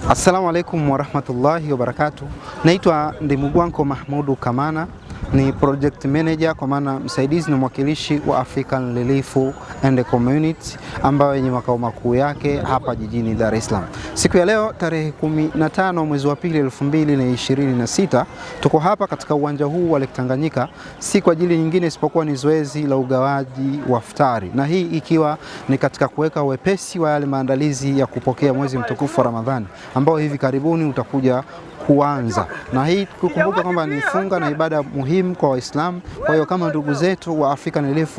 Assalamu alaikum warahmatullahi wabarakatuh. Naitwa Ndimugwanko Mahmudu Kamana, ni project manager kwa maana msaidizi na mwakilishi wa African Relief and Community ambayo yenye makao makuu yake hapa jijini Dar es Salaam. Siku ya leo tarehe 15 mwezi wa pili 2026 tuko hapa katika uwanja huu wa Lake Tanganyika, si kwa ajili nyingine isipokuwa ni zoezi la ugawaji wa iftari, na hii ikiwa ni katika kuweka wepesi wa yale maandalizi ya kupokea mwezi mtukufu wa Ramadhani ambao hivi karibuni utakuja kuanza. Na hii kukumbuka kwamba ni funga na ibada muhimu kwa Waislamu. Kwa hiyo kama ndugu zetu wa African Relief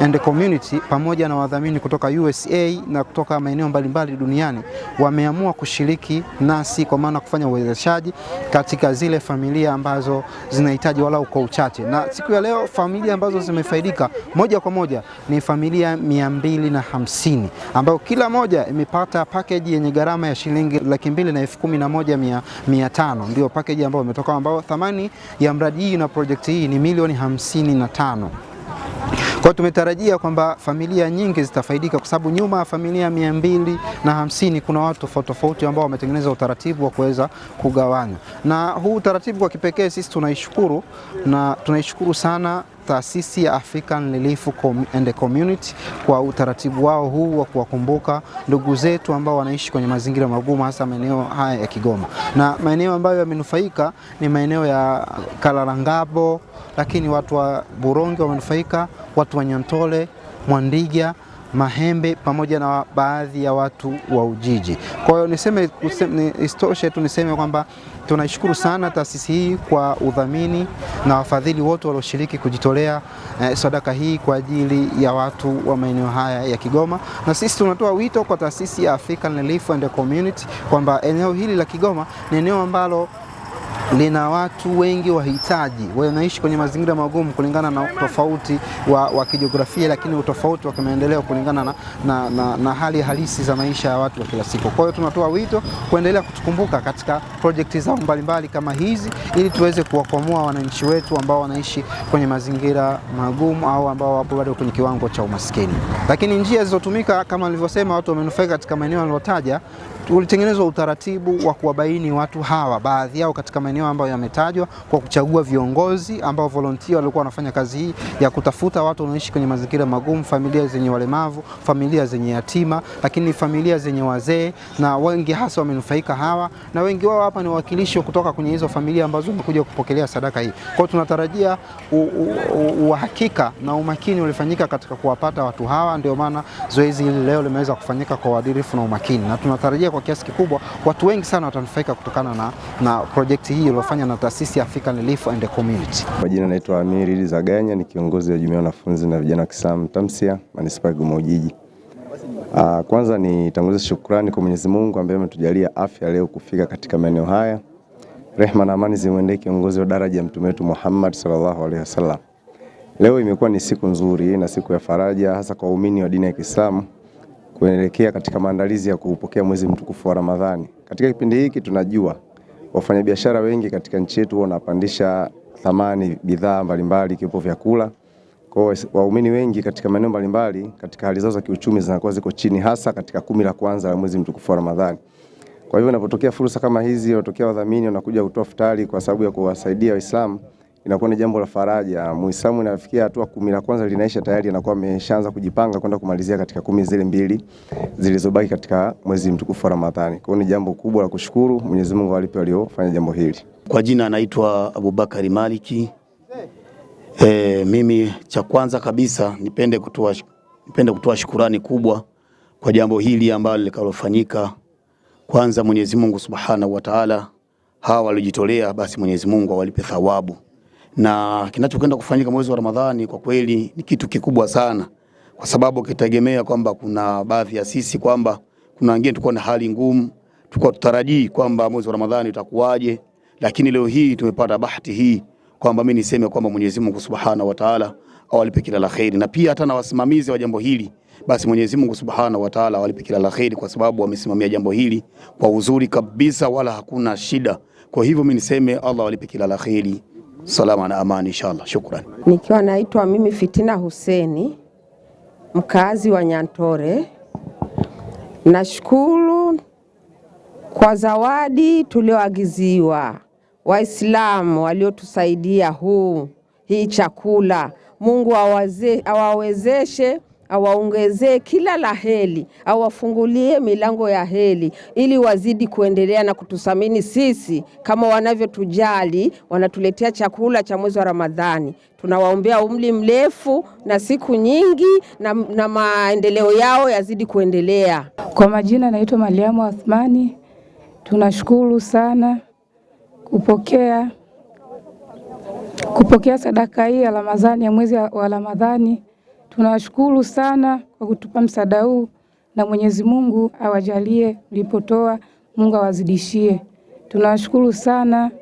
and Community pamoja na wadhamini kutoka USA na kutoka maeneo mbalimbali duniani wameamua kushiriki nasi kwa maana kufanya uwezeshaji katika zile familia ambazo zinahitaji walau kwa uchache. Na siku ya leo familia ambazo zimefaidika moja kwa moja ni familia 250 ambao kila moja imepata package yenye gharama ya shilingi 211,500. Ndio package ambayo imetoka, ambao thamani ya mradi hii na project hii ni milioni 55. Kwa tumetarajia kwamba familia nyingi zitafaidika kwa sababu nyuma ya familia 250 kuna watu tofauti tofauti ambao wametengeneza utaratibu wa kuweza kugawanya. Na huu utaratibu kwa kipekee sisi tunaishukuru sana taasisi ya African Relief and Community kwa utaratibu wao huu wa kuwakumbuka ndugu zetu ambao wanaishi kwenye mazingira magumu, hasa maeneo haya ya Kigoma. Na maeneo ambayo yamenufaika ni maeneo ya Kalarangabo, lakini watu wa Buronge wamenufaika, watu wa Nyantole, Mwandiga, Mahembe pamoja na baadhi ya watu wa Ujiji. Kwa hiyo niseme kwamba tunaishukuru sana taasisi hii kwa udhamini na wafadhili wote walioshiriki kujitolea sadaka hii kwa ajili ya watu wa maeneo haya ya Kigoma. Na sisi tunatoa wito kwa taasisi ya African Relief and Community kwamba eneo hili la Kigoma ni eneo ambalo lina watu wengi wahitaji, wanaishi kwenye mazingira magumu kulingana na tofauti wa kijiografia, lakini utofauti wa kimaendeleo kulingana na hali halisi za maisha ya watu wa kila siku. Kwa hiyo tunatoa wito kuendelea kutukumbuka katika projekti zao mbalimbali kama hizi, ili tuweze kuwakwamua wananchi wetu ambao wanaishi kwenye mazingira magumu au ambao wapo bado kwenye kiwango cha umaskini. Lakini njia zilizotumika kama nilivyosema, watu wamenufaika katika maeneo yaliyotaja. Tulitengenezwa utaratibu wa kuwabaini watu hawa, baadhi yao katika maeneo ambayo yametajwa, kwa kuchagua viongozi ambao volunteer walikuwa wanafanya kazi hii ya kutafuta watu wanaishi kwenye mazingira magumu, familia zenye walemavu, familia zenye yatima, lakini familia zenye wazee, na wengi hasa wamenufaika hawa, na wengi wao hapa ni wawakilishi kutoka kwenye hizo familia ambazo wamekuja kupokelea sadaka hii. Kwa hiyo tunatarajia uhakika na umakini ulifanyika katika kuwapata watu hawa, ndio maana zoezi hili leo limeweza kufanyika kwa uadilifu na umakini, na tunatarajia kwa kiasi kikubwa watu wengi sana watanufaika kutokana na project hii iliyofanywa na taasisi ya African Relief and Community. Kwa jina naitwa Amiri Zaganya, ni kiongozi wa jumuiya ya wanafunzi na vijana wa Kiislamu Tamsia, Manispaa ya Kigoma Ujiji. Kwanza nitanguliza shukrani kwa Mwenyezi Mungu ambaye ametujalia afya leo kufika katika maeneo haya. Rehma na amani zimwendee kiongozi wa daraja ya Mtume wetu Muhammad sallallahu alaihi wasallam. Leo imekuwa ni siku nzuri na siku ya faraja, hasa kwa waumini wa dini ya Kiislamu kuelekea katika maandalizi ya kupokea mwezi mtukufu wa Ramadhani. Katika kipindi hiki tunajua wafanyabiashara wengi katika nchi yetu wanapandisha thamani bidhaa mbalimbali ikiwepo vyakula. Kwa hiyo waumini wengi katika maeneo mbalimbali katika hali zao za kiuchumi zinakuwa ziko chini, hasa katika 10 la kwanza la mwezi mtukufu wa Ramadhani. Kwa hivyo inapotokea fursa kama hizi, wanatokea wadhamini wanakuja kutoa iftari kwa sababu ya kuwasaidia Waislamu, inakuwa ni jambo la faraja. Muislamu inafikia hatua 10 la kwanza linaisha tayari anakuwa ameshaanza kujipanga kwenda kumalizia katika 10 zile mbili zilizobaki katika mwezi mtukufu wa Ramadhani. Kwa hiyo ni jambo kubwa la kushukuru. Mwenyezi Mungu alipe waliofanya jambo hili. Kwa jina anaitwa Abubakari Maliki. Mimi cha kwanza kabisa nipende kutoa shukrani kubwa kwa jambo hili ambalo likalofanyika. Kwanza Mwenyezi Mungu Subhanahu wa Ta'ala, hawa waliojitolea basi Mwenyezi Mungu awalipe thawabu. Na kinachokwenda kufanyika mwezi wa Ramadhani kwa kweli ni kitu kikubwa sana, kwa sababu kitegemea kwamba kuna baadhi ya sisi kwamba kuna wengine tulikuwa na hali ngumu, tulikuwa tutarajii kwamba mwezi wa Ramadhani utakuwaje, lakini leo hii tumepata bahati hii kwamba mimi niseme kwamba Mwenyezi Mungu Subhanahu wa Ta'ala awalipe kila la kheri, na pia hata na wasimamizi wa jambo hili basi Mwenyezi Mungu Subhanahu wa Ta'ala awalipe kila la kheri, kwa sababu wamesimamia jambo hili kwa uzuri kabisa, wala hakuna shida. Kwa hivyo mimi niseme Allah awalipe kila la kheri. Salama na amani inshallah. Shukrani. Nikiwa naitwa mimi Fitina Huseni, mkazi wa Nyantore. Nashukuru kwa zawadi tulioagiziwa, Waislamu waliotusaidia hii chakula. Mungu awawezeshe, awaongezee kila la heri, awafungulie milango ya heri ili wazidi kuendelea na kututhamini sisi kama wanavyotujali, wanatuletea chakula cha mwezi wa Ramadhani. Tunawaombea umri mrefu na siku nyingi na maendeleo yao yazidi kuendelea. Kwa majina naitwa Mariamu Athmani. Tunashukuru sana kupokea sadaka hii ya Ramadhani, ya mwezi wa Ramadhani. Tunashukuru sana kwa kutupa msaada huu, na Mwenyezi Mungu awajalie mlipotoa, Mungu awazidishie. Tunashukuru sana.